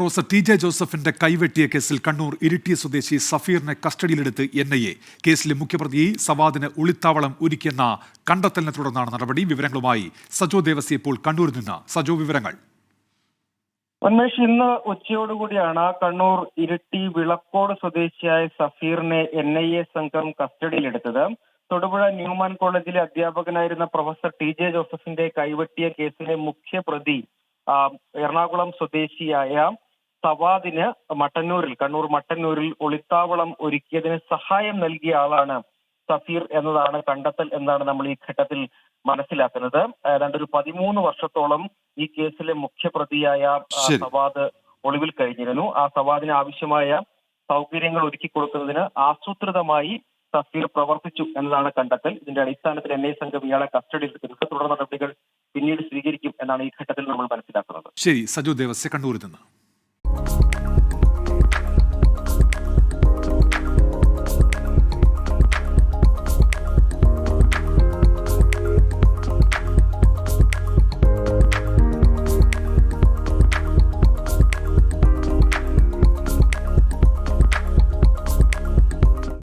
Professor T J ജോസഫിന്റെ കൈവെട്ടിയ കേസിൽ കണ്ണൂർ ഇരിട്ടി സ്വദേശി സഫീറിനെ കസ്റ്റഡിയിലെടുത്ത് NIA. കേസിലെ മുഖ്യപ്രതി സവാദിന് ഒളിത്താവളം ഒരുക്കിയെന്ന കണ്ടെത്തലിനെ തുടർന്നാണ് നടപടി. വിവരങ്ങളുമായി സജോ ദേവസി ഇപ്പോൾ കണ്ണൂരിൽ നിന്ന്. സജോ, വിവരങ്ങൾ. ഉന്മേഷ്, ഇന്ന് ഉച്ചയോടുകൂടിയാണ് കണ്ണൂർ ഇരിട്ടി വിളക്കോട് സ്വദേശിയായ സഫീറിനെ NIA സംഘം കസ്റ്റഡിയിലെടുത്തത്. തൊടുപുഴ ന്യൂമാൻ കോളേജിലെ അധ്യാപകനായിരുന്ന പ്രൊഫസർ ടി ജെ ജോസഫിന്റെ കൈവെട്ടിയ കേസിലെ മുഖ്യപ്രതി എറണാകുളം സ്വദേശിയായ സവാദിന് കണ്ണൂർ മട്ടന്നൂരിൽ ഒളിത്താവളം ഒരുക്കിയതിന് സഹായം നൽകിയ ആളാണ് സഫീർ എന്നതാണ് കണ്ടെത്തൽ എന്നാണ് നമ്മൾ ഈ ഘട്ടത്തിൽ മനസ്സിലാക്കുന്നത്. ഏതാണ്ട് ഒരു 13 വർഷത്തോളം ഈ കേസിലെ മുഖ്യപ്രതിയായ സവാദ് ഒളിവിൽ കഴിഞ്ഞിരുന്നു. ആ സവാദിന് ആവശ്യമായ സൗകര്യങ്ങൾ ഒരുക്കി കൊടുക്കുന്നതിന് ആസൂത്രിതമായി സഫീർ പ്രവർത്തിച്ചു എന്നതാണ് കണ്ടെത്തൽ. ഇതിന്റെ അടിസ്ഥാനത്തിൽ NIA സംഘം ഇയാളെ കസ്റ്റഡിയിലെടുത്തിട്ടുണ്ട്. തുടർ നടപടികൾ പിന്നീട് സ്വീകരിക്കും എന്നാണ് ഈ ഘട്ടത്തിൽ നമ്മൾ മനസ്സിലാക്കുന്നത്. ശരി, സജോ ദേവസ്യ കണ്ണൂരിൽ നിന്ന്.